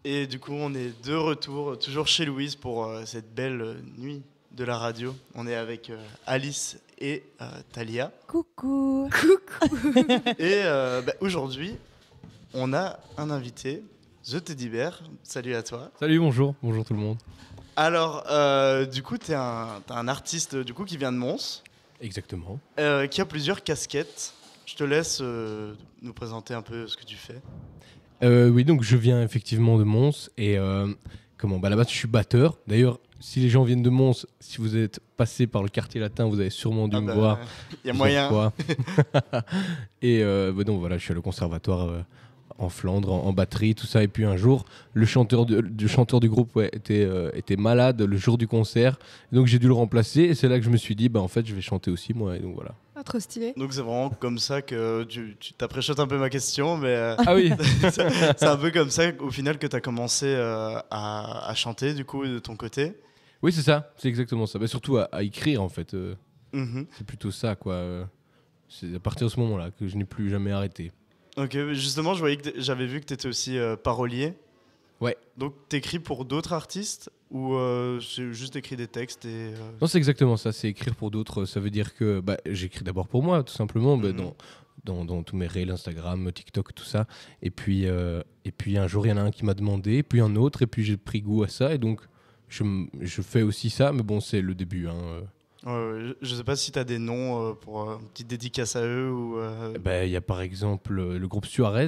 Et du coup, on est de retour, toujours chez Louise pour cette belle nuit de la radio. On est avec Alice et Thalia. Coucou. Et aujourd'hui, on a un invité, The Teddy Bear. Salut à toi. Salut, bonjour tout le monde. Alors, du coup, t'es un artiste du coup, qui vient de Mons. Exactement. Qui a plusieurs casquettes. Je te laisse nous présenter un peu ce que tu fais. Oui, donc je viens effectivement de Mons et là-bas je suis batteur. D'ailleurs, si les gens viennent de Mons, si vous êtes passé par le quartier latin, vous avez sûrement dû me voir. Il y a moyen. Et donc voilà, je suis à le conservatoire en Flandre, en batterie, tout ça. Et puis un jour, le chanteur du groupe était malade le jour du concert. Donc j'ai dû le remplacer et c'est là que je me suis dit, en fait, je vais chanter aussi moi. Et donc voilà. Ah, trop stylé. Donc c'est vraiment comme ça que tu t'approches un peu ma question, mais ah oui. c'est un peu comme ça au final que tu as commencé à chanter du coup de ton côté. Oui, c'est ça, c'est exactement ça. Surtout à écrire en fait. C'est plutôt ça quoi. C'est à partir de ce moment-là que je n'ai plus jamais arrêté. Ok, justement, j'avais vu que tu étais aussi parolier. Ouais. Donc t'écris pour d'autres artistes ou c'est juste écrit des textes et Non, c'est exactement ça, c'est écrire pour d'autres. Ça veut dire que j'écris d'abord pour moi, tout simplement, dans tous mes reels, Instagram, TikTok, tout ça. Et puis un jour, il y en a un qui m'a demandé, puis un autre, et puis j'ai pris goût à ça. Et donc, je fais aussi ça, mais bon, c'est le début. Je sais pas si tu as des noms pour une petite dédicace à eux ou. Il y a par exemple le groupe Suarez,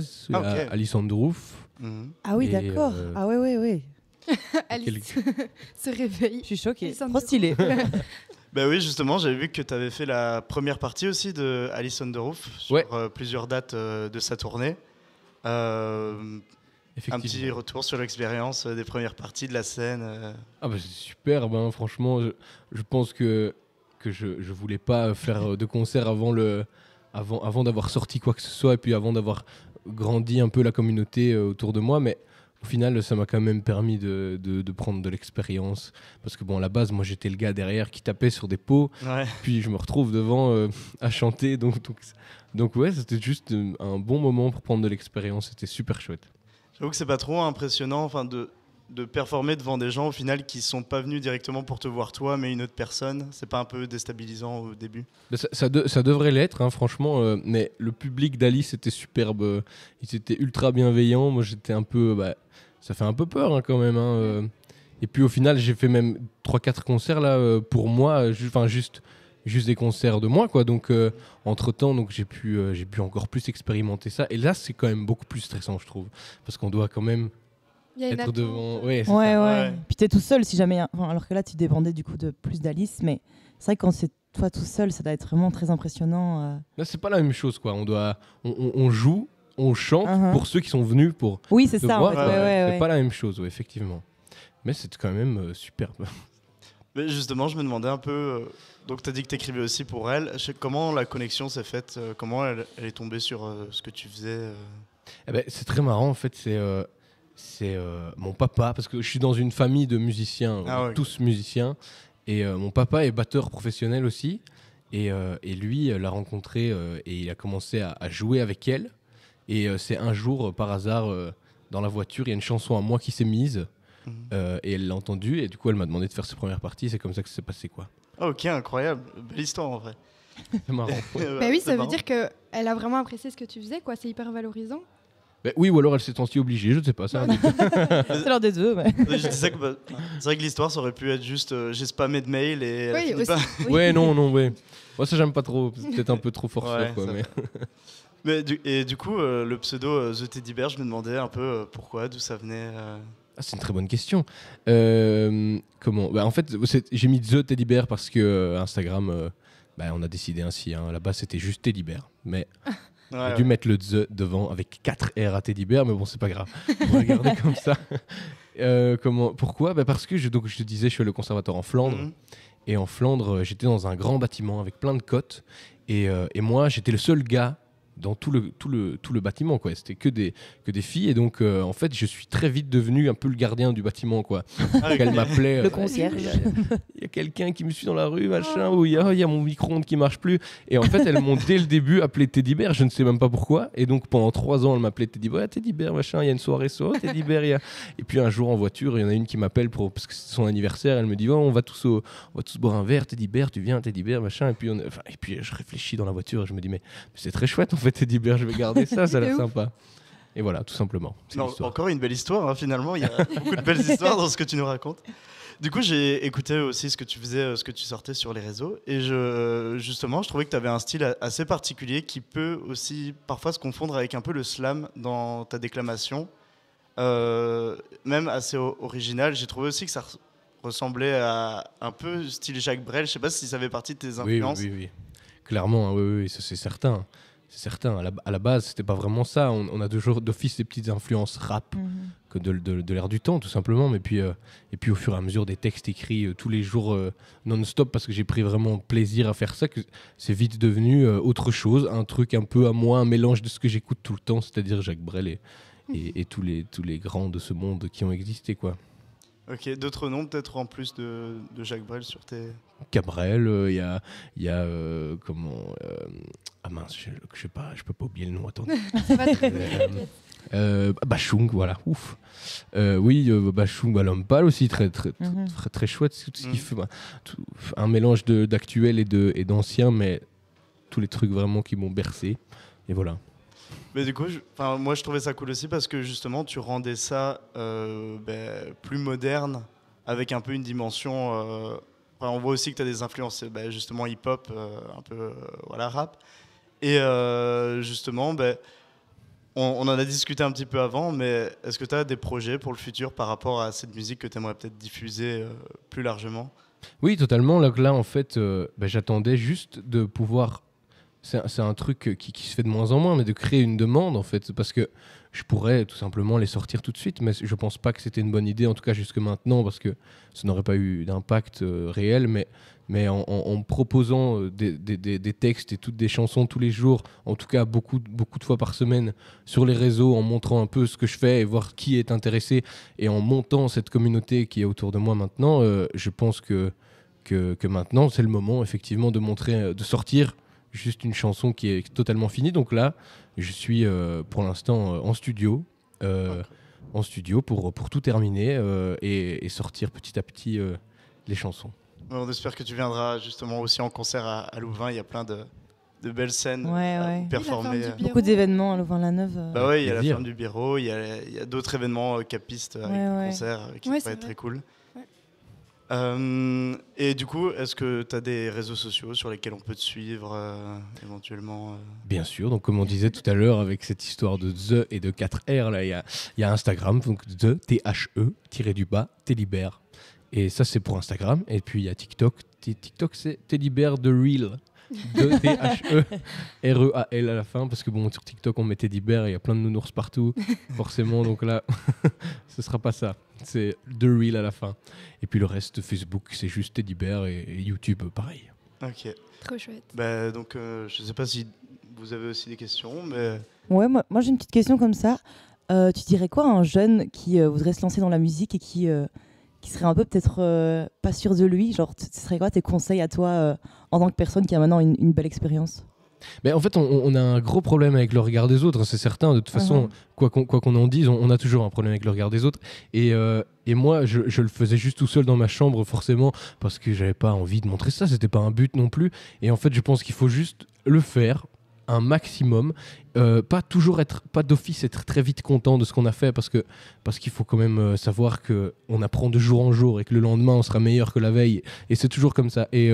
Alice on the Roof. Ah oui, d'accord. Ah ouais. Alice se réveille. Je suis choquée. Trop stylé. Oui, justement, j'avais vu que tu avais fait la première partie aussi de Alice on the Roof sur plusieurs dates de sa tournée. Un petit retour sur l'expérience des premières parties de la scène. C'est super, franchement, je pense que je voulais pas faire de concert avant d'avoir sorti quoi que ce soit et puis avant d'avoir grandi un peu la communauté autour de moi, mais au final ça m'a quand même permis de prendre de l'expérience parce que à la base moi j'étais le gars derrière qui tapait sur des pots, puis je me retrouve devant à chanter, donc ouais, c'était juste un bon moment pour prendre de l'expérience, c'était super chouette. J'avoue que c'est pas trop impressionnant de performer devant des gens au final qui sont pas venus directement pour te voir toi mais une autre personne. C'est pas un peu déstabilisant au début? Ça devrait l'être, franchement, mais le public d'Alice était superbe, ils étaient ultra bienveillants. Moi j'étais un peu, ça fait un peu peur quand même. Et puis au final j'ai fait même 3-4 concerts là pour moi, juste des concerts de moi quoi. Donc entre temps j'ai pu encore plus expérimenter ça. Et là c'est quand même beaucoup plus stressant je trouve, parce qu'on doit quand même être devant. Ouais. Puis t'es tout seul si jamais. Alors que là tu dépendais du coup de plus d'Alice, mais c'est vrai que quand c'est toi tout seul, ça doit être vraiment très impressionnant. Là c'est pas la même chose quoi. On joue, on chante pour ceux qui sont venus pour. Oui c'est ça. Voir, c'est pas la même chose, effectivement. Mais c'est quand même superbe. Mais justement, je me demandais un peu. Donc, tu as dit que tu écrivais aussi pour elle. Comment la connexion s'est faite? Comment elle est tombée sur ce que tu faisais c'est très marrant, en fait. C'est mon papa, parce que je suis dans une famille de musiciens, tous musiciens. Et mon papa est batteur professionnel aussi. Et lui l'a rencontrée et il a commencé à jouer avec elle. Et c'est un jour, par hasard, dans la voiture, il y a une chanson à moi qui s'est mise. Et elle l'a entendu et du coup elle m'a demandé de faire ses premières parties. C'est comme ça que ça s'est passé quoi. Ok, incroyable, belle histoire en vrai. C'est marrant. Oui, ça veut dire qu'elle a vraiment apprécié ce que tu faisais quoi. C'est hyper valorisant. Oui, ou alors elle s'est sentie obligée, je ne sais pas ça. C'est l'un des deux. Je disais que c'est vrai que l'histoire ça aurait pu être juste j'ai spammé de mails et elle a fini pas. Ouais, non. Moi ça j'aime pas trop, c'est peut-être un peu trop forcé quoi. Mais du coup le pseudo The Teddy Bear, je me demandais un peu pourquoi, d'où ça venait. C'est une très bonne question. Comment en fait, j'ai mis The Teddy Bear parce que Instagram, on a décidé ainsi. Là-bas, c'était juste Teddy Bear. Mais j'ai dû mettre le The devant avec 4 R à Teddy Bear. Mais bon, c'est pas grave. On va regarder comme ça. Pourquoi parce que je te disais, je suis allé au conservatoire en Flandre. Et en Flandre, j'étais dans un grand bâtiment avec plein de cotes. Et moi, j'étais le seul gars dans tout le bâtiment, quoi. C'était que des filles, et donc en fait je suis très vite devenu un peu le gardien du bâtiment, quoi. Elle m'appelait Le concierge. il y a quelqu'un qui me suit dans la rue, machin, ou il y a mon micro-ondes qui marche plus, et en fait elles m'ont dès le début appelé Teddy Bear, je ne sais même pas pourquoi, et donc pendant 3 ans elle m'appelait Teddy Bear, Teddy Bear, machin, il y a une soirée Teddy Bear, et puis un jour en voiture il y en a une qui m'appelle parce que c'est son anniversaire, elle me dit on va tous boire un verre, Teddy Bear, tu viens, Teddy Bear, machin, et puis je réfléchis dans la voiture et je me dis mais c'est très chouette en fait Teddy Bear, je vais garder ça a l'air sympa. Et voilà, tout simplement. Encore une belle histoire, hein, finalement. Il y a beaucoup de belles histoires dans ce que tu nous racontes. Du coup, j'ai écouté aussi ce que tu faisais, ce que tu sortais sur les réseaux. Et justement, je trouvais que tu avais un style assez particulier qui peut aussi parfois se confondre avec un peu le slam dans ta déclamation. Même assez original. J'ai trouvé aussi que ça ressemblait à un peu style Jacques Brel. Je ne sais pas si ça fait partie de tes influences. Oui. Clairement, hein, oui, ça, c'est certain. C'est certain, à la base, c'était pas vraiment ça. On a toujours d'office des petites influences rap que de l'air du temps, tout simplement. Et puis au fur et à mesure des textes écrits tous les jours non-stop, parce que j'ai pris vraiment plaisir à faire ça, que c'est vite devenu autre chose, un truc un peu à moi, un mélange de ce que j'écoute tout le temps, c'est-à-dire Jacques Brel et tous les grands de ce monde qui ont existé, quoi. Ok, d'autres noms peut-être en plus de Jacques Brel sur tes... Cabrel, il y a comment... ah mince, je sais pas, je peux pas oublier le nom, attendez. Ça va très bien. Bachung, voilà, ouf. Oui, Bachung, l'homme pâle aussi, très chouette, tout ce qu'il fait. Un mélange d'actuel et d'ancien, mais tous les trucs vraiment qui m'ont bercé. Et voilà. Mais du coup, moi je trouvais ça cool aussi parce que justement tu rendais ça plus moderne, avec un peu une dimension... on voit aussi que tu as des influences justement hip-hop, un peu rap. Et justement, on en a discuté un petit peu avant, mais est-ce que tu as des projets pour le futur par rapport à cette musique que tu aimerais peut-être diffuser plus largement ? Oui, totalement. Là en fait, j'attendais juste de pouvoir... C'est un truc qui se fait de moins en moins, mais de créer une demande, en fait, parce que je pourrais tout simplement les sortir tout de suite, mais je pense pas que c'était une bonne idée, en tout cas jusque maintenant, parce que ça n'aurait pas eu d'impact réel, mais en proposant des textes et toutes des chansons tous les jours, en tout cas beaucoup de fois par semaine sur les réseaux, en montrant un peu ce que je fais et voir qui est intéressé, et en montant cette communauté qui est autour de moi maintenant, je pense que maintenant c'est le moment effectivement de montrer, de sortir juste une chanson qui est totalement finie. Donc là, je suis pour l'instant en studio pour tout terminer et sortir petit à petit les chansons. On espère que tu viendras justement aussi en concert à Louvain. Il y a plein de belles scènes performées. Beaucoup d'événements à Louvain-la-Neuve. Il y a la ferme du Bureau, il y a d'autres événements capistes avec des concerts qui pourraient être très cool. Et du coup, est-ce que tu as des réseaux sociaux sur lesquels on peut te suivre éventuellement Bien sûr, donc comme on disait tout à l'heure avec cette histoire de The et de 4R, là, il y a Instagram, donc The, T-H-E, Teddy Bear. Et ça, c'est pour Instagram. Et puis il y a TikTok. TikTok, c'est Teddy Bear The Real. De T-H-E-R-E-A-L à la fin, parce que bon, sur TikTok on met Teddy Bear et il y a plein de nounours partout forcément, donc là ce sera pas ça, c'est The Real à la fin. Et puis le reste, Facebook c'est juste Teddy Bear, et YouTube pareil. Ok, trop chouette. Donc je sais pas si vous avez aussi des questions, mais... Ouais, moi j'ai une petite question comme ça. Tu dirais quoi à un jeune qui voudrait se lancer dans la musique et qui serait un peu peut-être pas sûr de lui, genre ce serait quoi tes conseils à toi en tant que personne qui a maintenant une belle expérience? En fait, on a un gros problème avec le regard des autres, c'est certain. De toute façon, quoi qu'on en dise, on a toujours un problème avec le regard des autres. Et moi, je le faisais juste tout seul dans ma chambre, forcément, parce que j'avais pas envie de montrer ça, c'était pas un but non plus. Et en fait, je pense qu'il faut juste le faire un maximum, pas d'office être très vite content de ce qu'on a fait, parce qu'il faut quand même savoir qu'on apprend de jour en jour et que le lendemain on sera meilleur que la veille, et c'est toujours comme ça. Et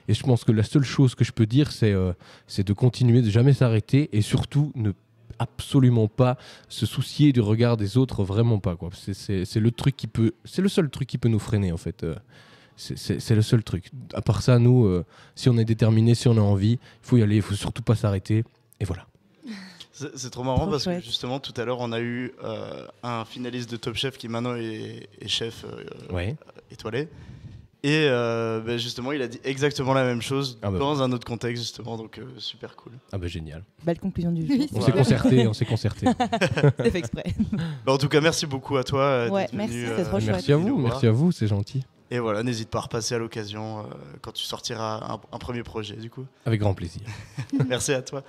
je pense que la seule chose que je peux dire, c'est de continuer, de jamais s'arrêter, et surtout ne absolument pas se soucier du regard des autres, vraiment pas, quoi. C'est le seul truc qui peut nous freiner, en fait. C'est le seul truc. À part ça, nous, si on est déterminé, si on a envie, il faut y aller, il faut surtout pas s'arrêter. Et voilà. C'est trop marrant parce que justement, tout à l'heure, on a eu un finaliste de Top Chef qui maintenant est chef étoilé. Et justement, il a dit exactement la même chose Ah bah. dans un autre contexte, justement, donc super cool. Ah bah génial. Belle conclusion du jour. Oui, On c'est s'est vrai. concerté, on s'est concerté. C'était fait exprès. En tout cas, merci beaucoup à toi. Ouais, d'être merci, venu, c'était trop chouette. Merci à vous, c'est gentil. Et voilà, n'hésite pas à repasser à l'occasion quand tu sortiras un premier projet, du coup. Avec grand plaisir. Merci à toi.